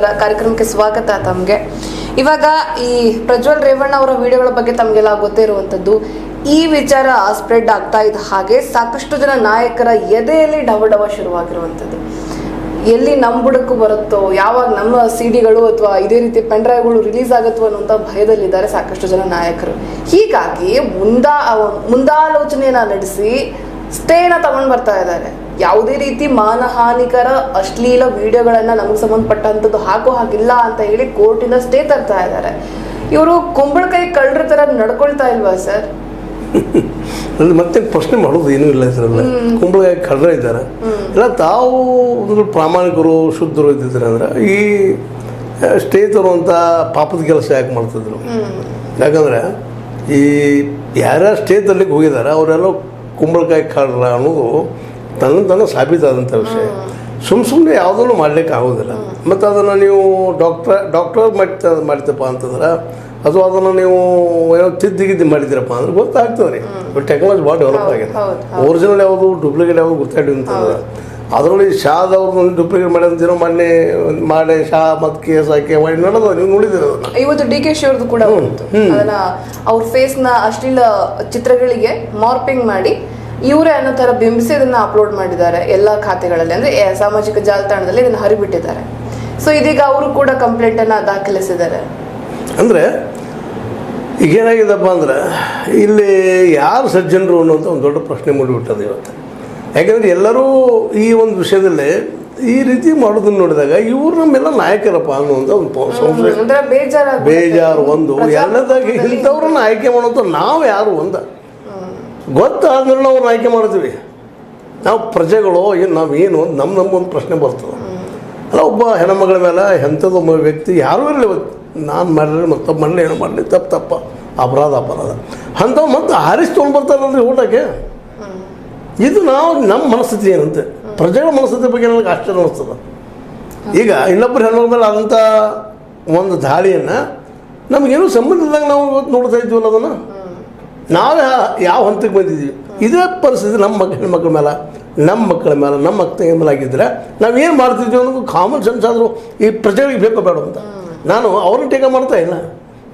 ಕಾರ್ಯಕ್ರಮಕ್ಕೆ ಸ್ವಾಗತ ತಮಗೆ. ಇವಾಗ ಈ ಪ್ರಜ್ವಲ್ ರೇವಣ್ಣ ಅವರ ವಿಡಿಯೋಗಳ ಬಗ್ಗೆ ತಮಗೆಲ್ಲ ಗೊತ್ತೇ ಇರುವಂಥದ್ದು. ಈ ವಿಚಾರ ಸ್ಪ್ರೆಡ್ ಆಗ್ತಾ ಇದ್ದ ಹಾಗೆ ಸಾಕಷ್ಟು ಜನ ನಾಯಕರ ಎದೆಯಲ್ಲಿ ಡವ ಶುರುವಾಗಿರುವಂಥದ್ದು. ಎಲ್ಲಿ ನಮ್ಮ ಬುಡಕ್ಕೂ ಬರುತ್ತೋ, ಯಾವಾಗ ನಮ್ಮ ಸಿಡಿಗಳು ಅಥವಾ ಇದೇ ರೀತಿ ಪೆನ್ಡ್ರೈವ್ಗಳು ರಿಲೀಸ್ ಆಗುತ್ತೋ ಅನ್ನುವಂಥ ಭಯದಲ್ಲಿದ್ದಾರೆ ಸಾಕಷ್ಟು ಜನ ನಾಯಕರು. ಹೀಗಾಗಿ ಮುಂದಾಲೋಚನೆಯನ್ನ ನಡೆಸಿ ಸ್ಟೇನ ತಗೊಂಡು ಬರ್ತಾ ಇದ್ದಾರೆ. ಯಾವುದೇ ರೀತಿ ಮಾನಹಾನಿಕರ ಅಶ್ಲೀಲ ವಿಡಿಯೋಗಳನ್ನ ನಮಗೆ ಸಂಬಂಧಪಟ್ಟಂಥದ್ದು ಹಾಕೋ ಹಾಗಿಲ್ಲ ಅಂತ ಹೇಳಿ ಕೋರ್ಟಿಂದ ಸ್ಟೇ ತರ್ತಾ ಇದ್ದಾರೆ. ಇವರು ಕುಂಬಳಕಾಯಿ ಕಳ್ಳರ ತರ ನಡ್ಕೊಳ್ತಾ ಇಲ್ವಾ ಸರ್? ಅಲ್ಲಿ ಮತ್ತೆ ಪ್ರಶ್ನೆ ಮಾಡೋದು ಏನೂ ಇಲ್ಲ ಇದರಲ್ಲ. ಕುಂಬಳಕಾಯಿ ಕಳ್ಳರ ಇದ್ದಾರೆ ಇಲ್ಲ, ತಾವು ಒಂದು ಪ್ರಾಮಾಣಿಕರು ಶುದ್ಧರು ಇದ್ದಿದ್ದಾರೆ ಅಂದ್ರೆ ಈ ಸ್ಟೇ ತರುವಂಥ ಪಾಪದ ಕೆಲಸ ಯಾಕೆ ಮಾಡ್ತಿದ್ರು? ಯಾಕಂದ್ರೆ ಈ ಯಾರ್ಯಾರು ಸ್ಟೇ ತರ್ಲಿಕ್ಕೆ ಹೋಗಿದ್ದಾರೆ ಅವರೆಲ್ಲ ಕುಂಬಳಕಾಯಿ ಕಳ್ಳರ ಅನ್ನೋದು ತನ್ನ ಸಾಬೀತಾದಂಥ ವಿಷಯ. ಸುಮ್ಮನೆ ಯಾವುದನ್ನು ಮಾಡ್ಲಿಕ್ಕೆ ಆಗೋದಿಲ್ಲ. ಮತ್ತು ಅದನ್ನು ನೀವು ಡಾಕ್ಟರ್ ಮಾಡ್ತಪ್ಪ ಅಂತಂದ್ರೆ ಅಥವಾ ಅದನ್ನು ನೀವು ಏನೋ ತಿದ್ದಿಗಿದ್ದು ಮಾಡಿದ್ದೀರಪ್ಪ ಅಂದ್ರೆ ಗೊತ್ತಾಗ್ತದೆ ರೀ. ಟೆಕ್ನಾಲಜಿ ಭಾಳ ಡೆವಲಪ್ ಆಗಿದೆ. ಒರಿಜಿನಲ್ ಯಾವುದು ಡೂಪ್ಲಿಕೇಟ್ ಯಾವುದು ಗೊತ್ತಾಗಿರ್ತದೆ. ಅದರಲ್ಲಿ ಶಾದವ್ರದ್ದು ಡೂಪ್ಲಿಕೇಟ್ ಮಾಡೋದೇನೋ ಮಾಡಿ ಶಾ ಮತ್ತು ಕೇಸ್ ಹಾಕಿ ಮಾಡಿ ನೋಡೋದು ನೀವು ನೋಡಿದ್ದೀರ. ಇವತ್ತು DK ಶಿ ಅವ್ರದ್ದು ಕೂಡ ಅದನ್ನ ಅವ್ರ ಫೇಸ್ನ ಅಶ್ಲೀಲ ಚಿತ್ರಗಳಿಗೆ ಮಾರ್ಪಿಂಗ್ ಮಾಡಿ ಇವರೇ ಅನ್ನೋ ಥರ ಬಿಂಬಿಸಿ ಇದನ್ನ ಅಪ್ಲೋಡ್ ಮಾಡಿದ್ದಾರೆ ಎಲ್ಲ ಖಾತೆಗಳಲ್ಲಿ, ಅಂದರೆ ಸಾಮಾಜಿಕ ಜಾಲತಾಣದಲ್ಲಿ ಇದನ್ನು ಹರಿಬಿಟ್ಟಿದ್ದಾರೆ. ಸೊ ಇದೀಗ ಅವರು ಕೂಡ ಕಂಪ್ಲೇಂಟನ್ನು ದಾಖಲಿಸಿದ್ದಾರೆ. ಅಂದರೆ ಈಗೇನಾಗಿದೆಪ್ಪ ಅಂದ್ರೆ ಇಲ್ಲಿ ಯಾರು ಸಜ್ಜನರು ಅನ್ನುವಂಥ ಒಂದು ದೊಡ್ಡ ಪ್ರಶ್ನೆ ಮೂಡಿಬಿಟ್ಟದೆ ಇವತ್ತು. ಯಾಕೆಂದರೆ ಎಲ್ಲರೂ ಈ ಒಂದು ವಿಷಯದಲ್ಲಿ ಈ ರೀತಿ ಮಾಡೋದನ್ನು ನೋಡಿದಾಗ ಇವ್ರು ನಮ್ಮೆಲ್ಲ ನಾಯಕರಪ್ಪ ಅನ್ನುವಂಥ ಒಂದು ಸಂಶಯ, ಬೇಜಾರು ಒಂದು. ಎಲ್ಲದಾಗಿ ಇಂಥವ್ರನ್ನ ಆಯ್ಕೆ ಮಾಡೋಂಥ ನಾವು ಯಾರು ಒಂದ ಗೊತ್ತಾದ್ಮೇಲೆ ನಾವು ಆಯ್ಕೆ ಮಾಡ್ತೀವಿ. ನಾವು ಪ್ರಜೆಗಳು ಏನು ನಾವೇನು ನಮ್ಮೊಂದು ಪ್ರಶ್ನೆ ಬರ್ತದೆ ಅಲ್ಲ. ಒಬ್ಬ ಹೆಣ್ಮಗಳ ಮೇಲೆ ಎಂಥದ್ದೊಬ್ಬ ವ್ಯಕ್ತಿ ಯಾರೂ ಇರಲಿ, ನಾನು ಮಾಡಲಿ ಮತ್ತೊಬ್ಬ ಮಾಡಲಿ ಏನೋ ಮಾಡಲಿ ತಪ್ಪ ಅಪರಾಧ ಅಂಥವು ಮತ್ತು ಆರಿಸಿ ತೊಗೊಂಡು ಬರ್ತಾರಲ್ರಿ ಊಟಕ್ಕೆ. ಇದು ನಮ್ಮ ಮನಸ್ಥಿತಿ ಏನಂತೆ, ಪ್ರಜೆಗಳ ಮನಸ್ಥಿತಿ ಬಗ್ಗೆ ನನಗೆ ಆಶ್ಚರ್ಯ ಅನ್ನಿಸ್ತದೆ. ಈಗ ಇನ್ನೊಬ್ಬರು ಹೆಣ್ಮಗಳ ಮೇಲೆ ಆದಂಥ ಒಂದು ದಾಳಿಯನ್ನು ನಮಗೇನು ಸಂಬಂಧ ಇದ್ದಾಗ ನಾವು ಇವತ್ತು ನೋಡ್ತಾ ಇದ್ದೀವಲ್ಲ, ಅದನ್ನು ನಾವು ಯಾವ ಹಂತಕ್ಕೆ ಬಂದಿದ್ದೀವಿ. ಇದೇ ಪರಿಸ್ಥಿತಿ ನಮ್ಮ ಹೆಣ್ಮಕ್ಳ ಮೇಲೆ, ನಮ್ಮ ಮಕ್ಕಳ ಮೇಲೆ, ನಮ್ಮ ಅಕ್ಕ ಮೇಲೆ ಆಗಿದ್ದರೆ ನಾವೇನು ಮಾಡ್ತಿದ್ದೀವಿ ಅನ್ನೋದು ಕಾಮನ್ ಸೆನ್ಸ್ ಆದರೂ ಈ ಪ್ರಜೆಗಳಿಗೆ ಬೇಕೋ ಬೇಡ ಅಂತ. ನಾನು ಅವ್ರನ್ನ ಟೀಕಾ ಮಾಡ್ತಾ ಇಲ್ಲ.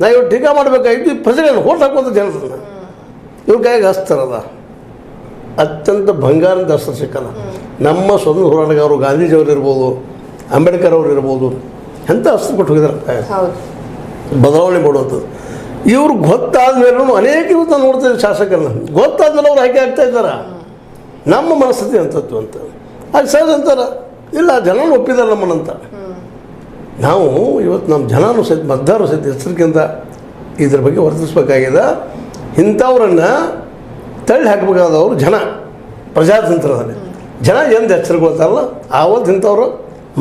ನಾವು ಇವ್ರು ಟೀಕಾ ಮಾಡಬೇಕಾಗಿದ್ದು ಈ ಪ್ರಜೆಗಳನ್ನು ಹೋಟ್ ಹಾಕುವಂಥ ಜನರನ್ನ. ಇವ್ರ ಕೈಗೆ ಅಸ್ತರದ ಅತ್ಯಂತ ಬಂಗಾರದ ಅಸ್ತ್ರ ಸಿಕ್ಕಲ್ಲ. ನಮ್ಮ ಸ್ವಾತಂತ್ರ್ಯ ಹೋರಾಟಗಾರರು ಗಾಂಧೀಜಿಯವರು ಇರ್ಬೋದು, ಅಂಬೇಡ್ಕರ್ ಅವರು ಇರ್ಬೋದು, ಎಂಥ ಅಸ್ತ್ರ ಕೊಟ್ಟು ಹೋಗಿದ್ದಾರೆ ಬದಲಾವಣೆ ಮಾಡುವಂಥದ್ದು. ಇವ್ರು ಗೊತ್ತಾದ ಮೇಲೂ ಅನೇಕ ಇವತ್ತು ನಾವು ನೋಡ್ತೀವಿ ಶಾಸಕರನ್ನ, ಗೊತ್ತಾದ್ಮೇಲೆ ಅವ್ರು ಆಯ್ಕೆ ಆಗ್ತಾ ಇದ್ದಾರೆ. ನಮ್ಮ ಮನಸ್ಥಿತಿ ಅಂತದ್ದು ಅಂತ ಅದು ಸಹಜ ಅಂತಾರೆ. ಇಲ್ಲ, ಜನನೂ ಒಪ್ಪಿದ್ದಾರೆ ನಮ್ಮನ್ನಂತ. ನಾವು ಇವತ್ತು ನಮ್ಮ ಜನನೂ ಸಹಿತ ಮತದಾರರು ಸಹಿತ ಎಚ್ಚರಿಕೆಯಿಂದ ಇದ್ರ ಬಗ್ಗೆ ವರ್ತಿಸ್ಬೇಕಾಗಿದೆ. ಇಂಥವ್ರನ್ನು ತಳ್ಳಿ ಹಾಕಬೇಕಾದವರು ಜನ. ಪ್ರಜಾತಂತ್ರದಲ್ಲಿ ಜನ ಎಂದು ಎಚ್ಚರಿಕೊಳ್ತಾರಲ್ಲ ಆವತ್ತು ಇಂಥವ್ರು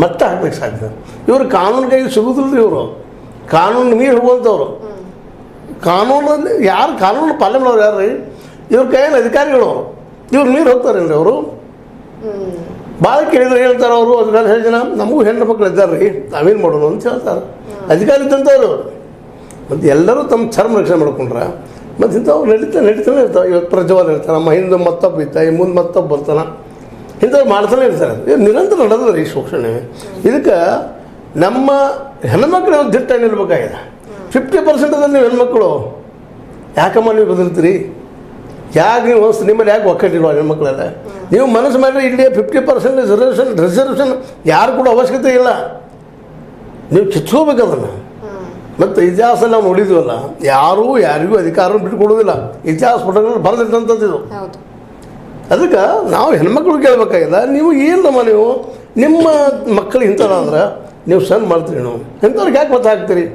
ಮತ್ತೆ ಹಾಕ್ಲಿಕ್ಕೆ ಸಾಧ್ಯ. ಇವರು ಕಾನೂನು ಕೈಗೆ ಸಿಗೋದಿಲ್ಲ. ಇವರು ಕಾನೂನು ಮೀರಿ ಹೋಗುವಂಥವ್ರು. ಕಾನೂನಲ್ಲಿ ಯಾರು ಕಾನೂನು ಪಾಲನೆ ಮಾಡೋರು ಯಾರು ರೀ? ಇವ್ರ ಕೈಯಲ್ಲಿ ಅಧಿಕಾರಿಗಳು ಅವರು. ಇವ್ರು ಮೀರಿ ಹೋಗ್ತಾರೇನ್ರಿ ಅವರು? ಭಾಳ ಕೇಳಿದ್ರೆ ಹೇಳ್ತಾರೆ ಅವರು, ಅಧಿಕಾರಿ ಜನ ನಮಗೂ ಹೆಣ್ಣು ಮಕ್ಕಳು ಇದ್ದಾರೆ ರೀ, ನಾವೇನು ಮಾಡೋದು ಅಂತ ಹೇಳ್ತಾರೆ. ಅಧಿಕಾರಿ ಇದ್ದಂಥವ್ರು ಮತ್ತು ಎಲ್ಲರೂ ತಮ್ಮ ಚರ್ಮ ರಕ್ಷಣೆ ಮಾಡ್ಕೊಂಡ್ರೆ ಮತ್ತು ಇಂಥವ್ರು ನಡೀತಾನೆ ಇರ್ತಾರೆ. ಇವತ್ತು ಪ್ರಜ್ವಲ್ ಇರ್ತಾರೆ, ನಮ್ಮ ಹಿಂದೆ ಮತ್ತೊಬ್ಬ ಇದ್ದ, ಮುಂದೆ ಮತ್ತೊಬ್ಬ ಬರ್ತಾನೆ, ಇಂಥವ್ರು ಮಾಡ್ತಾನೆ ಇರ್ತಾರೆ. ಇದು ನಿರಂತರ ನಡೆದ್ರೆ ಈ ಶೋಷಣೆ. ಇದಕ್ಕೆ ನಮ್ಮ ಹೆಣ್ಮಕ್ಳು ದಿಟ್ಟ ನಿಲ್ಬೇಕಾಗಿದೆ. 50% ನೀವು ಹೆಣ್ಮಕ್ಳು ಯಾಕಮ್ಮ ನೀವು ಬದಲ್ತೀರಿ? ಯಾಕೆ ನೀವು ನಿಮ್ಮಲ್ಲಿ ಯಾಕೆ ಒಕ್ಕಟ್ಟಿಲ್ವ ಹೆಣ್ಮಕ್ಳೆಲ್ಲ? ನೀವು ಮನಸ್ಸು ಮಾಡಿದ್ರೆ ಇಲ್ಲಿ 50% ರಿಸರ್ವೇಷನ್ ಯಾರು ಕೂಡ ಅವಶ್ಯಕತೆ ಇಲ್ಲ. ನೀವು ಕಿತ್ಕೋಬೇಕು ಅದನ್ನು. ಮತ್ತು ಇತಿಹಾಸ ನಾವು ನೋಡಿದ್ವಲ್ಲ, ಯಾರೂ ಯಾರಿಗೂ ಅಧಿಕಾರವನ್ನು ಬಿಟ್ಟುಕೊಡೋದಿಲ್ಲ. ಇತಿಹಾಸ ಪುಟಗಳು ಬರೆದಿಟ್ಟಂಥದ್ದು ಇದು. ಅದಕ್ಕೆ ನಾವು ಹೆಣ್ಮಕ್ಳು ಕೇಳಬೇಕಾಗಿದೆ, ನೀವು ಏನಮ್ಮ ನೀವು ನಿಮ್ಮ ಮಕ್ಕಳು ಇಂಥವ್ರಂದ್ರೆ ನೀವು ಸಣ್ಣ ಮಾಡ್ತೀರಿ, ನೀವು ಇಂಥವ್ರಿಗೆ ಯಾಕೆ ಮತ ಹಾಕ್ತೀರಿ?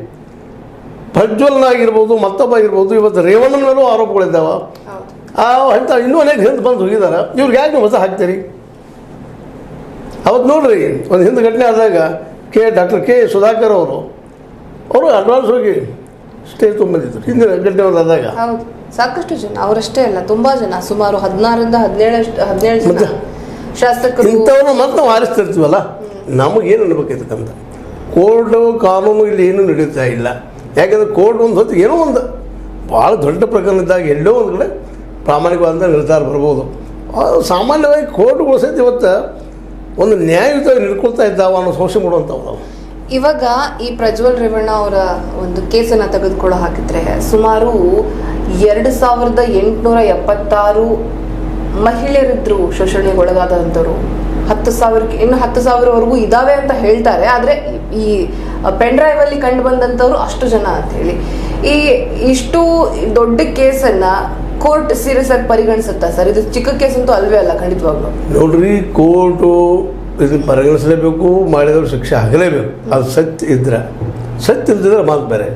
ಪ್ರಜ್ವಲ್ನಾಗಿರ್ಬೋದು, ಮತ್ತೊಬ್ಬ ಆಗಿರ್ಬೋದು, ಇವತ್ತು ರೇವಣ್ಣನ ಮೇಲೂ ಆರೋಪಗಳಿದ್ದಾವೆ. ಅಂತ ಇನ್ನೂ ಅನೇಕ ಹಿಂದೆ ಬಂದು ಹೋಗಿದ್ದಾರೆ. ಇವ್ರಿಗೆ ಯಾಕೆ ಮತ ಹಾಕ್ತೀರಿ? ಅವತ್ತು ನೋಡ್ರಿ, ಒಂದು ಹಿಂದೆ ಘಟನೆ ಆದಾಗ ಡಾಕ್ಟರ್ ಕೆ ಸುಧಾಕರ್ ಅವರು ಅಡ್ವಾನ್ಸ್ ಹೋಗಿ ಸ್ಟೇಜ್ ತುಂಬಿದ್ರು. ಹಿಂದಿನ ಘಟನೆ ಆದಾಗ ಸಾಕಷ್ಟು ಜನ, ಅವರಷ್ಟೇ ಅಲ್ಲ, ತುಂಬಾ ಜನ, ಸುಮಾರು 16ರಿಂದ 17 ಜನ ಶಾಸಕರು ಇಂಥವ್ರನ್ನ ಮತ್ತೆ ನಾವು ಆರಿಸ್ತಿರ್ತೀವಲ್ಲ. ನಮಗೇನು ಅನ್ಬೇಕಿರ್ತಕ್ಕಂಥ ಕೋರ್ಟು ಕಾನೂನು ಇಲ್ಲಿ ಏನೂ ನಡೀತಾ ಇಲ್ಲ. ಯಾಕೆಂದರೆ ಕೋರ್ಟ್ ಒಂದು ಹೊತ್ತು ಏನೋ ಒಂದು ಭಾಳ ದೊಡ್ಡ ಪ್ರಕರಣ ಇದ್ದಾಗ ಎಲ್ಲೋ ಒಂದು ಕಡೆ ಪ್ರಾಮಾಣಿಕವಾದಂಥ ನಿರ್ಧಾರ ಬರ್ಬೋದು. ಸಾಮಾನ್ಯವಾಗಿ ಕೋರ್ಟ್ಗಳು ಸಹಿತ ಇವತ್ತು ಒಂದು ನ್ಯಾಯಯುತವಾಗಿ ನಡ್ಕೊಳ್ತಾ ಇದ್ದಾವ ಅನ್ನೋ ಸಂಶಯ ಮಾಡುವಂಥವು. ಇವಾಗ ಈ ಪ್ರಜ್ವಲ್ ರೇವಣ್ಣ ಅವರ ಒಂದು ಕೇಸನ್ನು ತೆಗೆದುಕೊಳ್ಳೋ ಹಾಕಿದ್ರೆ ಸುಮಾರು 2876 ಮಹಿಳೆಯರಿದ್ರು ಶೋಷಣೆಗೆ ಒಳಗಾದಂಥವ್ರು. 10,000 ಇನ್ನು 10,000ವರೆಗೂ ಇದಾವೆ ಅಂತ ಹೇಳ್ತಾರೆ. ಆದರೆ ಈ ಪೆನ್ ಡ್ರೈವ್ ಅಲ್ಲಿ ಕಂಡು ಬಂದಂಥವ್ರು ಅಷ್ಟು ಜನ ಅಂತ ಹೇಳಿ, ಇಷ್ಟು ದೊಡ್ಡ ಕೇಸನ್ನ ಕೋರ್ಟ್ ಸೀರಿಯಸ್ ಆಗಿ ಪರಿಗಣಿಸುತ್ತಾ ಸರ್? ಇದು ಚಿಕ್ಕ ಕೇಸ್ ಅಂತೂ ಅಲ್ವೇ ಅಲ್ಲ ಖಂಡಿತವಾಗ್ಲೂ. ನೋಡ್ರಿ, ಕೋರ್ಟು ಇದನ್ನು ಪರಿಗಣಿಸಲೇಬೇಕು, ಮಾಡಿದವ್ರು ಶಿಕ್ಷೆ ಆಗಲೇಬೇಕು. ಅದು ಸತ್ಯ ಇದ್ರೆ, ಸತ್ಯ ಇಲ್ದಿದ್ರೆ ಮಾತು ಬೇರೆ.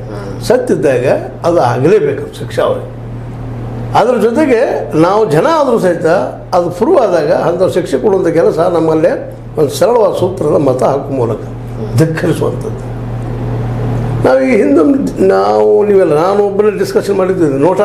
ಸತ್ಯ ಇದ್ದಾಗ ಅದು ಆಗಲೇಬೇಕು ಶಿಕ್ಷೆ ಅವ್ರಿಗೆ. ಅದ್ರ ಜೊತೆಗೆ ನಾವು ಜನ ಆದರೂ ಸಹಿತ ಅದು ಪ್ರೂವ್ ಆದಾಗ ಅಂಥವ್ರು ಶಿಕ್ಷೆ ಕೊಡುವಂಥ ಕೆಲಸ ನಮ್ಮಲ್ಲೇ ಒಂದು ಸರಳವಾದ ಸೂತ್ರದ ಮತ ಹಾಕುವ ಮೂಲಕ ಧಿಕ್ಕರಿಸುವಂಥದ್ದು. ನಾವು ಈ ಹಿಂದೆ ನೀವೆಲ್ಲ ನಾನು ಒಬ್ಬನೇ ಡಿಸ್ಕಷನ್ ಮಾಡಿದ್ದೀವಿ. ನೋಟ್